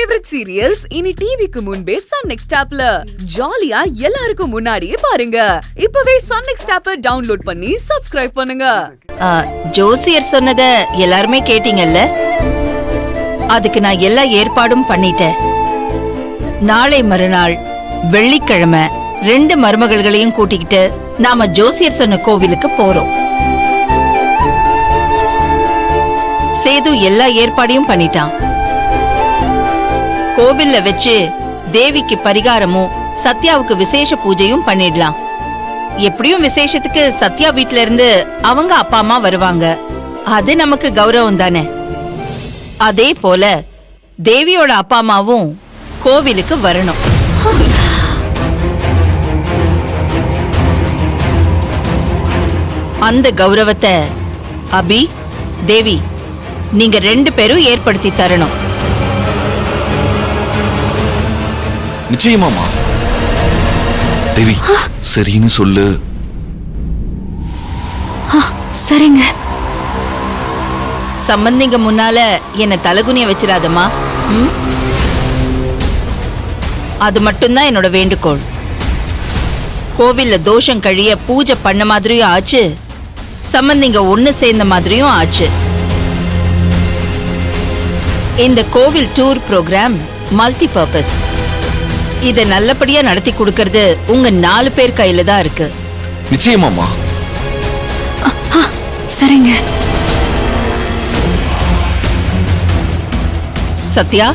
Favourite serials இனி டிவிக்கு முன்பே சன் நெக்ஸ்ட் ஆப்ல ஜாலியா எல்லாருக்கும் முன்னாடியே பாருங்க. இப்பவே சன் நெக்ஸ்ட் ஆப்பை டவுன்லோட் பண்ணி சப்ஸ்கிரைப் பண்ணுங்க. ஜோசியர் சொன்னத எல்லாருமே கேட்டீங்கல்ல? அதுக்கு நான் எல்லா ஏற்பாடும் பண்ணிட்டேன். நாளை மறுநாள் வெள்ளிக்கிழமை 2 மருமகள்களையும் கூட்டிக்கிட்டு நாம ஜோசியர் சொன்ன கோவிலுக்கு போறோம். சேது எல்லா ஏற்பாடையும் பண்ணிட்டான். கோவில்ல வச்சு தேவிக்கு பரிகாரமும் சத்யாவுக்கு விசேஷ பூஜையும் பண்ணிடலாம். எப்படியும் விசேஷத்துக்கு சத்யா வீட்ல இருந்து அவங்க அப்பா அம்மா வருவாங்க. அது நமக்கு கௌரவம் தானே. அதே போல தேவியோட அப்பா அம்மாவும் கோவிலுக்கு வரணும். அந்த கௌரவத்தை அபி, தேவி நீங்க 2 பேரும் ஏற்படுத்தி தரணும். நிச்சயமாமா. தேவி சரின்னு சொல்லு. சரிங்க. சம்பந்திங்க முன்னால என்ன தலகுனிய வச்சிடாதம்மா. அது மட்டும்தான் என்னோட வேண்டுகோள். கோவில்ல தோஷம் கழிய பூஜை பண்ண மாதிரியும் ஆச்சு, சம்பந்திங்க ஒண்ணு சேர்ந்த மாதிரியும் ஆச்சு. இந்த கோவில் டூர் ப்ரோக்ராம் மல்டி பர்பஸ். இத நல்லபடியா நடத்தி கொடுக்கிறது உங்க 4 பேர் கையில தான் இருக்கு. நிச்சயமாமா. சரிங்க. சத்யா,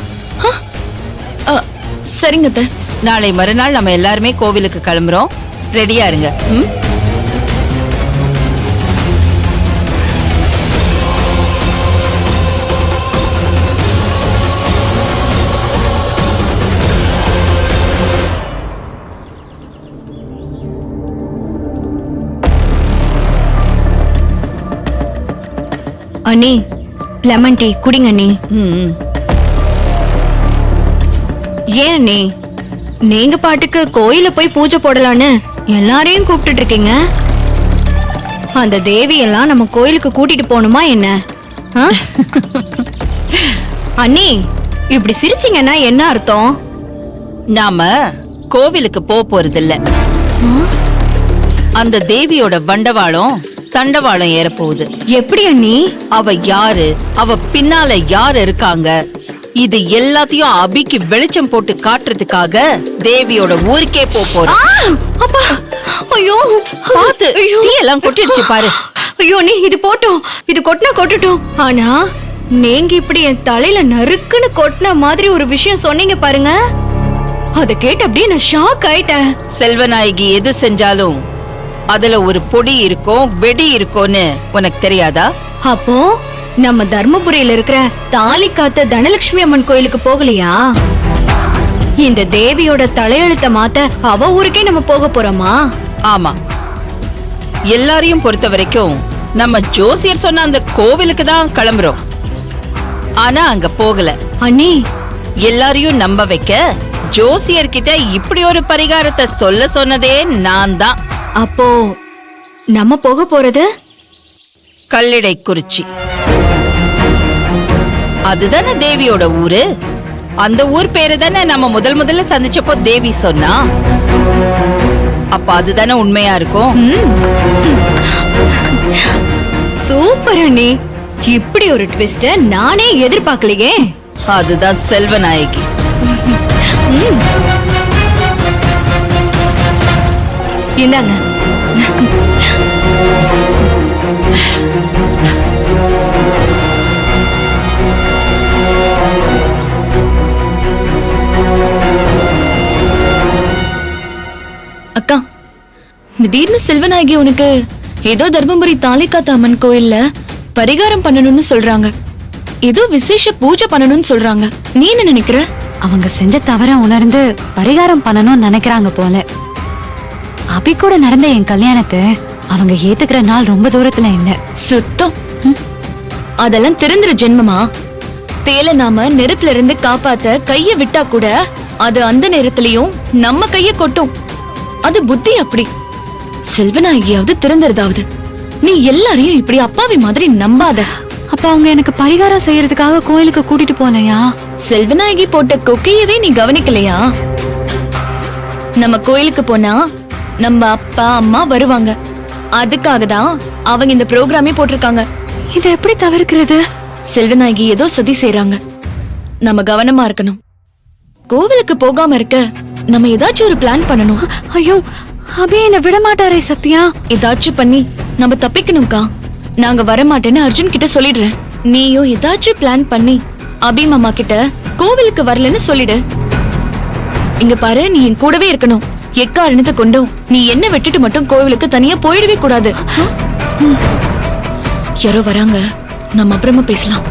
சரிங்க. நாளை மறுநாள் நம்ம எல்லாருமே கோவிலுக்கு கிளம்புறோம். ரெடியா இருங்க. அண்ணி, லெமன் டீ குடிங்க அண்ணி. ஏன் அண்ணி, நீங்க பாட்டுக்கு கோயில போய் பூஜை போடலான்னு எல்லாரையும் கூப்பிட்டு இருக்கீங்க. அந்த தேவி எல்லாம் நம்ம கோயிலுக்கு கூட்டிட்டு போகணுமா என்ன? அண்ணி, இப்படி சிரிச்சீங்கன்னா என்ன அர்த்தம்? நாம கோவிலுக்கு போறதில்ல. அந்த தேவியோட வண்டவாளம் தண்டவாளம் ஏறப்போகுது. எப்படி அண்ணி? அவ யாரு, அவ பின்னால யாரு இருக்காங்க, இது எல்லாத்தையும் அபிக்கு வெளிச்சம் போட்டு காட்டுறதுக்காக தேவியோட ஊருக்கே போறோம். ஐயோ பாத்து, தீ எல்லாம் கொட்டிடுச்சு பாரு. ஐயோ நீ இது போட்டோம், இது கொட்டினா கொட்டட்டும். ஆனா நீங்க இப்படி என் தலையில நறுக்குன்னு கொட்டின மாதிரி ஒரு விஷயம் சொன்னீங்க பாருங்க, அத கேட்டு அப்படியே நான் ஷாக் ஆயிட்டேன். செல்வநாயகி எது செஞ்சாலும் அதுல ஒரு பொடி இருக்கும், வெடி இருக்கும்னு உனக்கு தெரியாதா? அப்போ நம்ம தர்மபுரியில இருக்கிற தாலி காத்த தனலட்சுமி அம்மன் கோயிலுக்கு போகலையா? இந்த தேவியோட தலையெழுத்த மாத்த அவ ஊருக்கே நம்ம போக போறோமா? ஆமா. எல்லாரையும் பொறுத்த வரைக்கும் நம்ம ஜோசியர் சொன்ன அந்த கோவிலுக்கு தான் கிளம்புறோம். ஆனா அங்க போகல. அண்ணி, எல்லாரையும் நம்ப வைக்க ஜோசியர்கிட்ட இப்படி ஒரு பரிகாரத்தை சொல்ல சொன்னதே நான் தான். அப்போ நம்ம போக போறது கல்லிடைக்குறிச்சி. அதுதானே தேவியோட ஊரு. அந்த ஊர் பேரு தானே நம்ம முதல்ல சந்திச்சப்போ தேவி சொன்னா. அப்ப அதுதானே உண்மையா இருக்கும். சூப்பர் அண்ணி, இப்படி ஒரு ட்விஸ்ட நானே எதிர்பார்க்கலையே. அதுதான் செல்வநாயகி. இந்தாங்க. அக்கா, திடீர்னு செல்வநாயகி உனக்கு ஏதோ தர்மபுரி தாலிகாத்த அம்மன் கோயில்ல பரிகாரம் பண்ணணும்னு சொல்றாங்க, ஏதோ விசேஷ பூஜை பண்ணணும்னு சொல்றாங்க. நீ என்ன நினைக்கிற? அவங்க செஞ்ச தவற உணர்ந்து பரிகாரம் பண்ணணும்னு நினைக்கிறாங்க போல. அபி கூட நடந்த என் கல்யாணத்தை அவங்க ஏத்துக்கிற நாள் ரொம்ப தூரத்துல இல்ல. சுத்தம். அதெல்லாம் திருந்துற ஜென்மமா? தேல நாம நெருப்புல இருந்து காப்பாத்த கைய விட்டா கூட அது அந்த நேரத்திலயும் நம்ம கைய கொட்டும். அது புத்தி அப்படி. செல்வநாயகியாவது திருந்துறதாவது. நீ எல்லாரையும் இப்படி அப்பாவி மாதிரி நம்பாத. அப்ப அவங்க எனக்கு பரிகாரம் செய்யறதுக்காக கோயிலுக்கு கூட்டிட்டு போலையா? செல்வநாயகி போட்ட கொக்கையவே நீ கவனிக்கலையா? நம்ம கோயிலுக்கு போனா நம்ம அப்பா அம்மா வருவாங்க. அதுக்காக தான் அவங்க இந்த ப்ரோக்ராமே போட்டிருக்காங்க. இதை எப்படி தவிர்க்கிறது? செல்வநாயகி ஏதோ சதி செய்றாங்க. நம்ம கவனமா இருக்கணும். கோவிலுக்கு போகாம இருக்க நம்ம ஏதாச்சும் ஒரு பிளான் பண்ணணும். ஐயோ, அபி என்ன விட மாட்டாரே சத்யா. ஏதாச்சும் பண்ணி நம்ம தப்பிக்கணும்க்கா. நாங்க வர மாட்டேன்னு அர்ஜுன் கிட்ட சொல்லிடுறேன். நீயும் ஏதாச்சும் பிளான் பண்ணி அபி மாமா கிட்ட கோவிலுக்கு வரலன்னு சொல்லிடு. இங்க பாரு, நீ என் கூடவே இருக்கணும். எக்காரணத்தை கொண்டும் நீ என்ன விட்டுட்டு மட்டும் கோவிலுக்கு தனியா போயிடவே கூடாது. யாரோ வராங்க, நம்ம அப்புறமா பேசலாம்.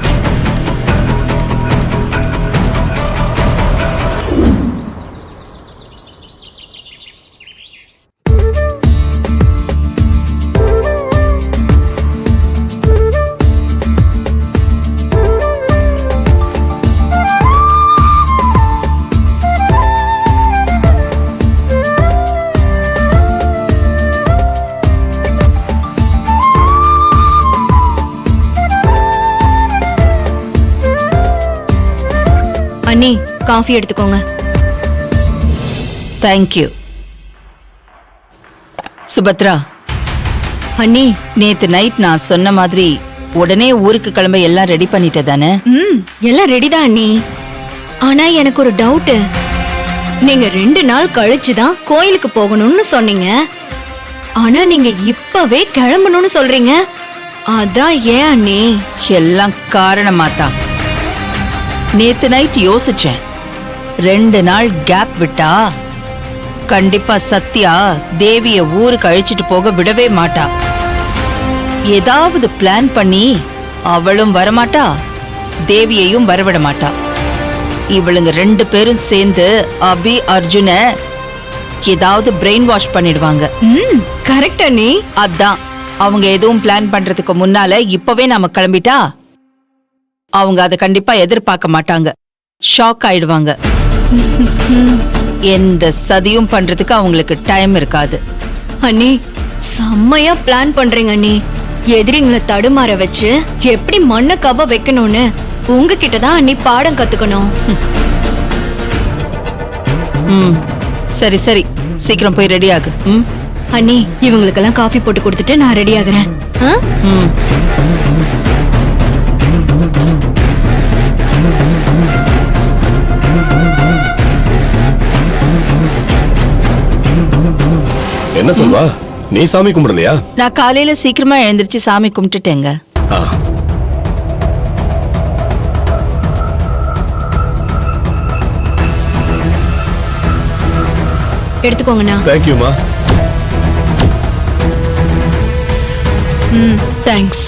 அண்ணி, காஃபி எடுத்துக்கோங்க. தேங்க்யூ. சுபத்ரா, அண்ணி. நேத்து நைட் நான் சொன்ன மாதிரி உடனே ஊருக்கு கிளம்ப எல்லாம் ரெடி பண்ணிட்ட தானே? எல்லாம் ரெடிதான் அண்ணி. ஆனா எனக்கு ஒரு டவுட். நீங்க 2 நாள் கழிச்சுதான் கோயிலுக்கு போகணும்னு சொன்னீங்க. ஆனா நீங்க இப்பவே கிளம்பணும்னு சொல்றீங்க. அதான் ஏன் அண்ணி? எல்லாம் காரணமாதான். நேத்து நைட் யோசிச்சேன். 2 நாள் கேப் விட்டா கண்டிப்பா சத்யா தேவிய ஊருக்கு அழைச்சிட்டு போக விடவே மாட்டா. ஏதாவது பிளான் பண்ணி அவளும் வரமாட்டா, தேவியையும் வரவிட மாட்டா. இவளுங்க 2 பேரும் சேர்ந்து அபி அர்ஜுன ஏதாவது பிரெயின் வாஷ் பண்ணிடுவாங்க. கரெக்ட் அண்ணி. அதான், அவங்க எதுவும் பிளான் பண்றதுக்கு முன்னால இப்பவே நாம கிளம்பிட்டா அவங்க அதை கண்டிப்பா எதிர்பார்க்க மாட்டாங்க. ஷாக் ஆயிடுவாங்க. எந்த சதியும் பண்றதுக்கு அவங்களுக்கு டைம் இருக்காது. அண்ணி, செம்மையா பிளான் பண்றீங்க அண்ணி. எதிரிங்களை தடுமாற வச்சு எப்படி மண்ணை கவ வைக்கணும்னு உங்ககிட்ட தான் அண்ணி பாடம் கத்துக்கணும். சரி சரி, சீக்கிரம் போய் ரெடி ஆகு. அண்ணி, இவங்களுக்கெல்லாம் காஃபி போட்டு கொடுத்துட்டு நான் ரெடி ஆகுறேன். என்ன சொல்வா, நீ சாமி கும்பிடலையா? நான் காலையில சீக்கிரமா எழுந்திருச்சு சாமி கும்பிட்டுட்டேங்க. எடுத்துக்கோங்கண்ணா. தேங்க்யூமா. தேங்க்ஸ்.